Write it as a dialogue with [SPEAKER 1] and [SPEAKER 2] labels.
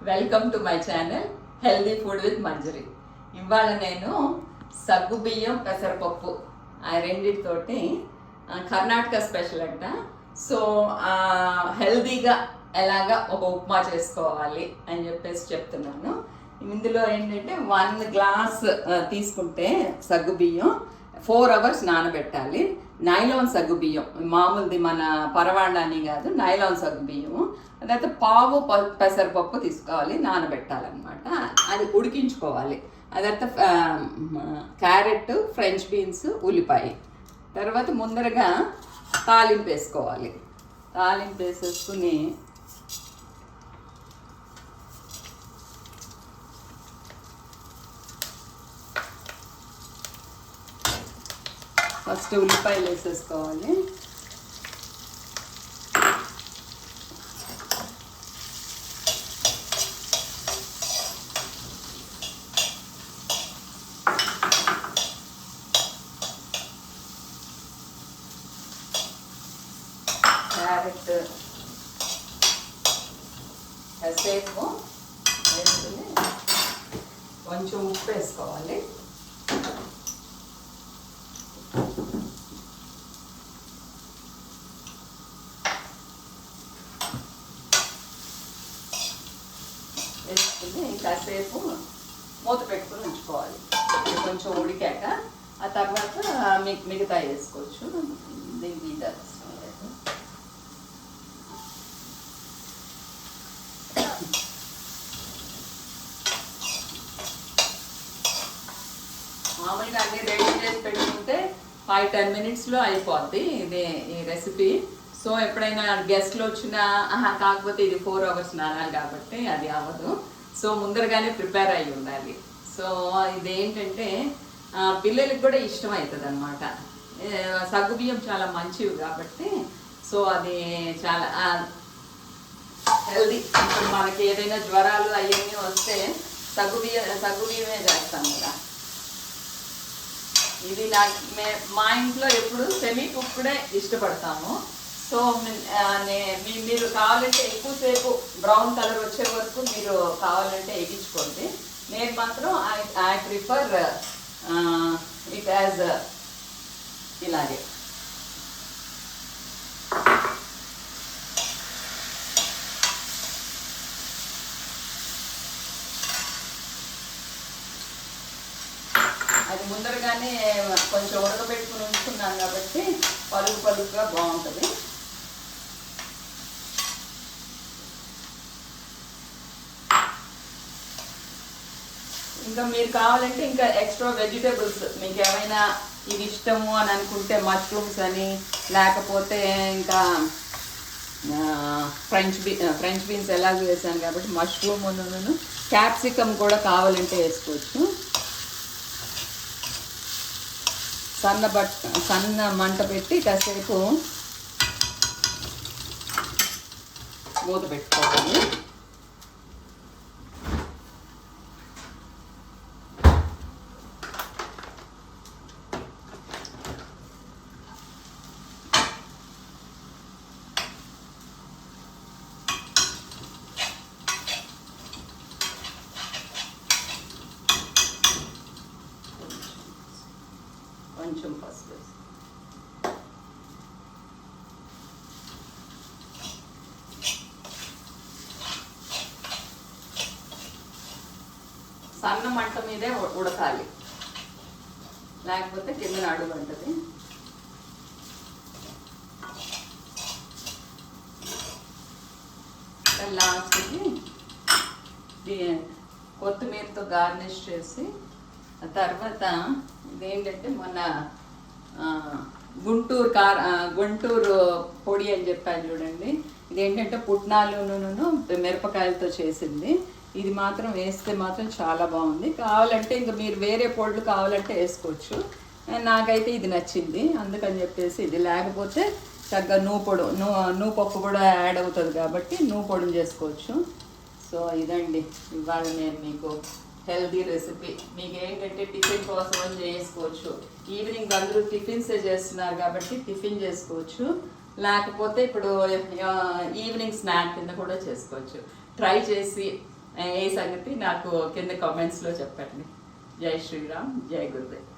[SPEAKER 1] Welcome to my channel healthy food with Manjari. ఇవాళ నేను సగ్గుబియ్యం పెసరపప్పు ఆ రెండింటితోటి కర్ణాటక స్పెషల్ అంట. సో హెల్దీగా ఎలాగా ఒక ఉప్మా చేసుకోవాలి అని చెప్పేసి చెప్తున్నాను. ఇందులో ఏంటంటే 1 గ్లాస్ తీసుకుంటే సగ్గుబియ్యం 4 hours నానబెట్టాలి. నైలాన్ సగ్గుబియ్యం, మామూలుది మన పరవాణాన్ని కాదు, నైలాన్ సగ్గుబియ్యము. అదైతే పావు పెసరపప్పు తీసుకోవాలి, నానబెట్టాలన్నమాట. అది ఉడికించుకోవాలి. అదైతే క్యారెట్, ఫ్రెంచ్ బీన్స్, ఉల్లిపాయ. తర్వాత ముందరగా తాలింపు వేసుకోవాలి. తాలింపు వేసేసుకుని ఫస్ట్ ఉల్లిపాయలు వేసేసుకోవాలి. క్యారెట్ కాసేపు వేసుకుని కొంచెం ఉప్పు వేసుకోవాలి. వేసుకుని కాసేపు మూత పెట్టుకుని ఉంచుకోవాలి. కొంచెం ఉడికాక ఆ తర్వాత మిగతా వేసుకోవచ్చు. దీనికి మామూలుగా అన్ని రెడీ చేసి పెట్టుకుంటే 5-10 minutesలో అయిపోద్ది ఇది ఈ రెసిపీ. సో ఎప్పుడైనా గెస్ట్లు వచ్చినా కాకపోతే ఇది 4 hours నానాలి కాబట్టి అది అవ్వదు. సో ముందరగానే ప్రిపేర్ అయ్యి ఉండాలి. సో ఇదేంటంటే పిల్లలకి కూడా ఇష్టం అవుతుంది అనమాట. సగ్గుబియ్యం చాలా మంచివి కాబట్టి సో అది చాలా హెల్దీ. ఇప్పుడు మనకి ఏదైనా జ్వరాలు అవన్నీ వస్తే సగ్గుబియ్యమే చేస్తాం కదా. ఇది మా ఇంట్లో ఎప్పుడు సెమీ కుక్డే ఇష్టపడతాము. సో మీరు కావాలంటే ఎక్కువసేపు బ్రౌన్ కలర్ వచ్చే వరకు మీరు కావాలంటే ఎగించుకోండి. నేను మాత్రం ఐ ప్రిఫర్ ఇట్ యాజ్ ఇలాగే. అది ముందరగానే కొంచెం ఉడకబెట్టుకుని ఉంచుకున్నాను కాబట్టి పలుకుగా బాగుంటుంది. ఇంకా మీరు కావాలంటే ఇంకా ఎక్స్ట్రా వెజిటేబుల్స్ మీకు ఏమైనా ఇది ఇష్టము అని అనుకుంటే మష్రూమ్స్ అని, లేకపోతే ఇంకా ఫ్రెంచ్ బీన్స్ ఎలాగో వేసాను కాబట్టి మష్రూమ్ క్యాప్సికమ్ కూడా కావాలంటే వేసుకోవచ్చు. సన్న మంట పెట్టి కాసేపు మూత పెట్టుకోవాలి. కొంచెం పసుపు సన్న మంట మీదే ఉడకాలి, లేకపోతే కింద అడుగు ఉంటుంది. లాస్ట్కి కొత్తిమీరతో గార్నిష్ చేసి తర్వాత ఇదేంటంటే మొన్న గుంటూరు పొడి అని చెప్పాను చూడండి. ఇదేంటంటే పుట్నాలును మిరపకాయలతో చేసింది. ఇది మాత్రం వేస్తే మాత్రం చాలా బాగుంది. కావాలంటే ఇంకా మీరు వేరే పొడులు కావాలంటే వేసుకోవచ్చు. నాకైతే ఇది నచ్చింది, అందుకని చెప్పేసి ఇది. లేకపోతే చక్కగా నూపప్పు కూడా యాడ్ అవుతుంది కాబట్టి నూపొడిని చేసుకోవచ్చు. సో ఇదండి ఇవాళ నేను మీకు హెల్దీ రెసిపీ. మీకు ఏంటంటే టిఫిన్ కోసం అని చేసుకోవచ్చు. ఈవినింగ్ అందరూ టిఫిన్సే చేస్తున్నారు కాబట్టి టిఫిన్ చేసుకోవచ్చు. లేకపోతే ఇప్పుడు ఈవినింగ్ స్నాక్ కింద కూడా చేసుకోవచ్చు. ట్రై చేసి ఏ సంగతి నాకు కింద కామెంట్స్లో చెప్పండి. జై శ్రీరామ్, జై గురుదేవ్.